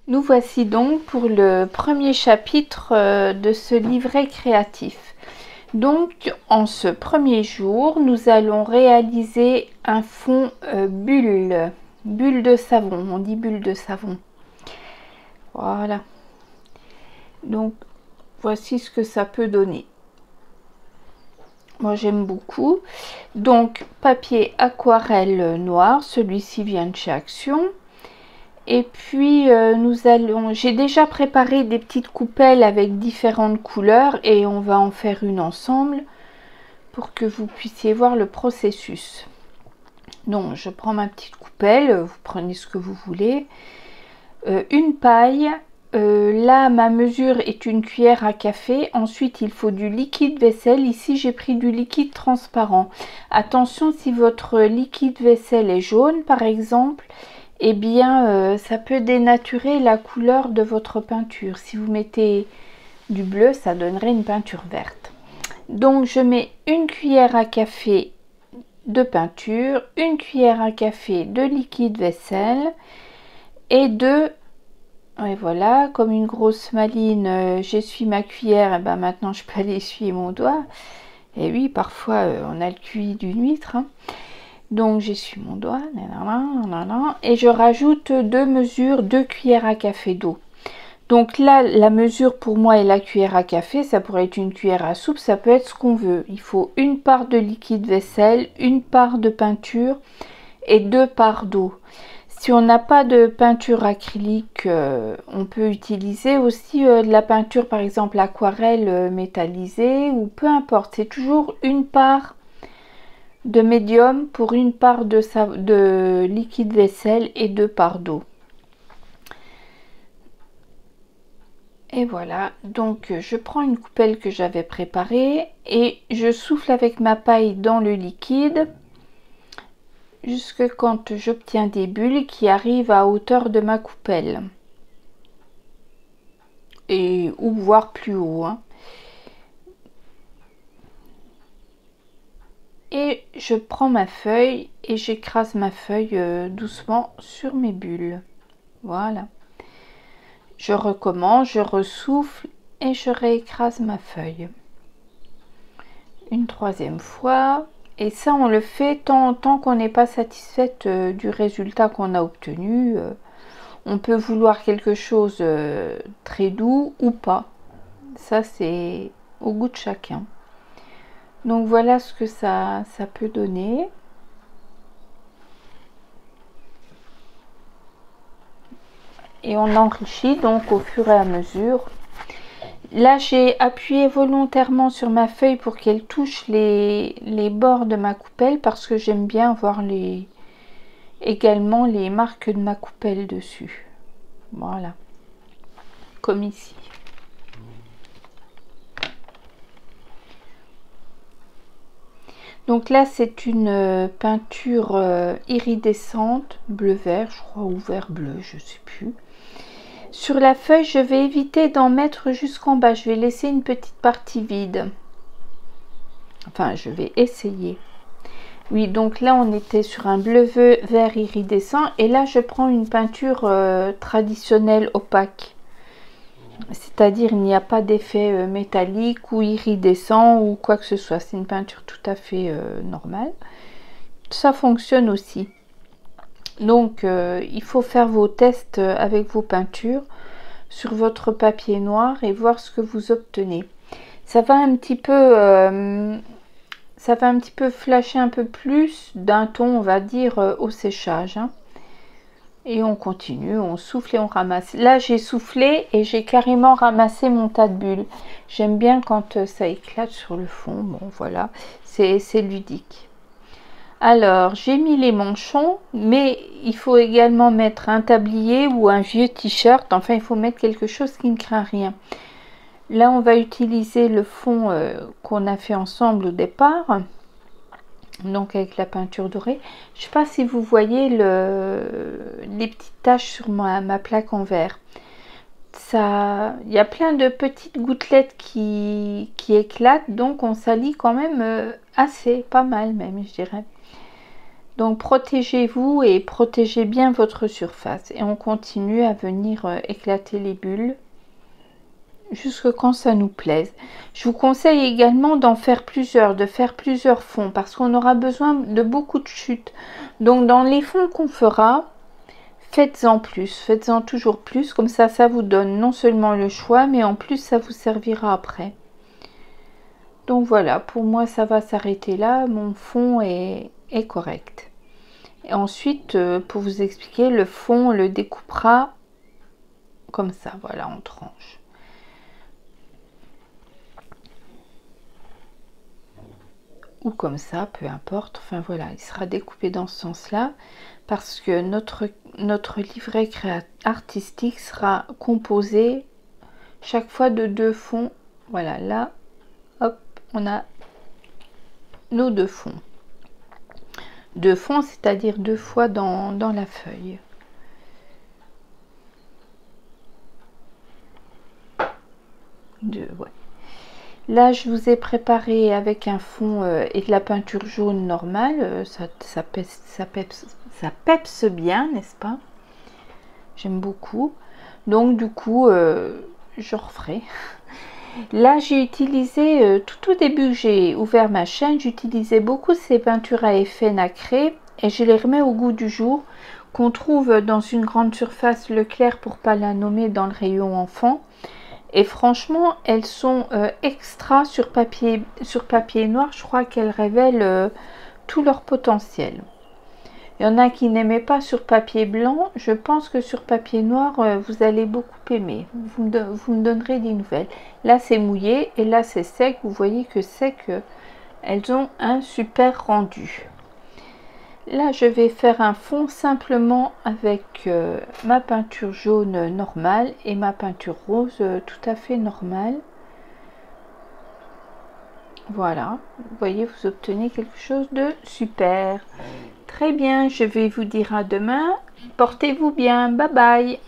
Nous voici donc pour le premier chapitre de ce livret créatif. Donc en ce premier jour, nous allons réaliser un fond bulle de savon, on dit bulle de savon. Voilà. Donc voici ce que ça peut donner. Moi j'aime beaucoup. Donc papier aquarelle noir, celui-ci vient de chez Action. Et puis j'ai déjà préparé des petites coupelles avec différentes couleurs et on va en faire une ensemble pour que vous puissiez voir le processus. Donc je prends ma petite coupelle, vous prenez ce que vous voulez, une paille. Là ma mesure est une cuillère à café. Ensuite il faut du liquide vaisselle. Ici j'ai pris du liquide transparent. Attention, si votre liquide vaisselle est jaune par exemple, eh bien ça peut dénaturer la couleur de votre peinture. Si vous mettez du bleu, ça donnerait une peinture verte. Donc je mets une cuillère à café de peinture, une cuillère à café de liquide vaisselle et et voilà, comme une grosse maline, j'essuie ma cuillère, et ben maintenant je peux aller essuyer mon doigt. Et oui, parfois on a le QI d'une huître, hein. Donc j'essuie mon doigt, et je rajoute 2 cuillères à café d'eau. Donc là, la mesure pour moi est la cuillère à café, ça pourrait être une cuillère à soupe, ça peut être ce qu'on veut. Il faut une part de liquide vaisselle, une part de peinture et 2 parts d'eau. Si on n'a pas de peinture acrylique, on peut utiliser aussi de la peinture par exemple aquarelle métallisée ou peu importe. C'est toujours une part de médium pour une part de liquide vaisselle et 2 parts d'eau. Et voilà, donc je prends une coupelle que j'avais préparée et je souffle avec ma paille dans le liquide jusque quand j'obtiens des bulles qui arrivent à hauteur de ma coupelle. Ou voire plus haut, hein. Et je prends ma feuille et j'écrase ma feuille doucement sur mes bulles. Voilà. Je recommence, je ressouffle et je réécrase ma feuille. Une troisième fois. Et ça, on le fait tant qu'on n'est pas satisfaite du résultat qu'on a obtenu. On peut vouloir quelque chose très doux ou pas. Ça, c'est au goût de chacun. Donc voilà ce que ça peut donner. Et on enrichit donc au fur et à mesure. Là, j'ai appuyé volontairement sur ma feuille pour qu'elle touche les bords de ma coupelle parce que j'aime bien voir également les marques de ma coupelle dessus. Voilà. Comme ici. Donc là, c'est une peinture iridescente, bleu-vert, je crois, ou vert-bleu, je ne sais plus. Sur la feuille, je vais éviter d'en mettre jusqu'en bas. Je vais laisser une petite partie vide. Enfin, je vais essayer. Oui, donc là, on était sur un bleu-vert iridescent. Et là, je prends une peinture traditionnelle opaque. C'est-à-dire, il n'y a pas d'effet métallique ou iridescent ou quoi que ce soit. C'est une peinture tout à fait normale. Ça fonctionne aussi. Donc, il faut faire vos tests avec vos peintures sur votre papier noir et voir ce que vous obtenez. Ça va un petit peu flasher un peu plus d'un ton, on va dire, au séchage, hein. Et on continue, on souffle et on ramasse. Là, j'ai soufflé et j'ai carrément ramassé mon tas de bulles. J'aime bien quand ça éclate sur le fond. Bon, voilà, c'est ludique. Alors, j'ai mis les manchons, mais il faut également mettre un tablier ou un vieux t-shirt. Enfin, il faut mettre quelque chose qui ne craint rien. Là, on va utiliser le fond qu'on a fait ensemble au départ. Donc, avec la peinture dorée. Je ne sais pas si vous voyez les petites taches sur ma plaque en verre. Il y a plein de petites gouttelettes qui éclatent. Donc, on salit quand même assez, pas mal même, je dirais. Donc protégez-vous et protégez bien votre surface. Et on continue à venir éclater les bulles jusqu'à quand ça nous plaise. Je vous conseille également d'en faire plusieurs, de faire plusieurs fonds parce qu'on aura besoin de beaucoup de chutes. Donc dans les fonds qu'on fera, faites-en plus, faites-en toujours plus. Comme ça vous donne non seulement le choix, mais en plus ça vous servira après. Donc voilà, pour moi ça va s'arrêter là. Mon fond est correct. Et ensuite, pour vous expliquer, le fond, on le découpera comme ça, voilà, en tranches. Ou comme ça, peu importe. Enfin voilà, il sera découpé dans ce sens-là parce que notre livret artistique sera composé chaque fois de 2 fonds. Voilà, là, hop, on a nos 2 fonds. 2 fonds, c'est-à-dire 2 fois dans la feuille. Ouais. Là, je vous ai préparé avec un fond et de la peinture jaune normale. Ça peps bien, n'est-ce pas? J'aime beaucoup. Donc, du coup, je referai. Là, j'ai utilisé, tout au début que j'ai ouvert ma chaîne, j'utilisais beaucoup ces peintures à effet nacré et je les remets au goût du jour qu'on trouve dans une grande surface Leclerc pour pas la nommer dans le rayon enfant. Et franchement, elles sont extra sur papier noir. Je crois qu'elles révèlent tout leur potentiel. Il y en a qui n'aimaient pas sur papier blanc. Je pense que sur papier noir, vous allez beaucoup aimer. Vous me donnerez des nouvelles. Là, c'est mouillé et là, c'est sec. Vous voyez que sec, elles ont un super rendu. Là, je vais faire un fond simplement avec ma peinture jaune normale et ma peinture rose tout à fait normale. Voilà, vous voyez, vous obtenez quelque chose de super. Très bien, je vais vous dire à demain. Portez-vous bien, bye bye.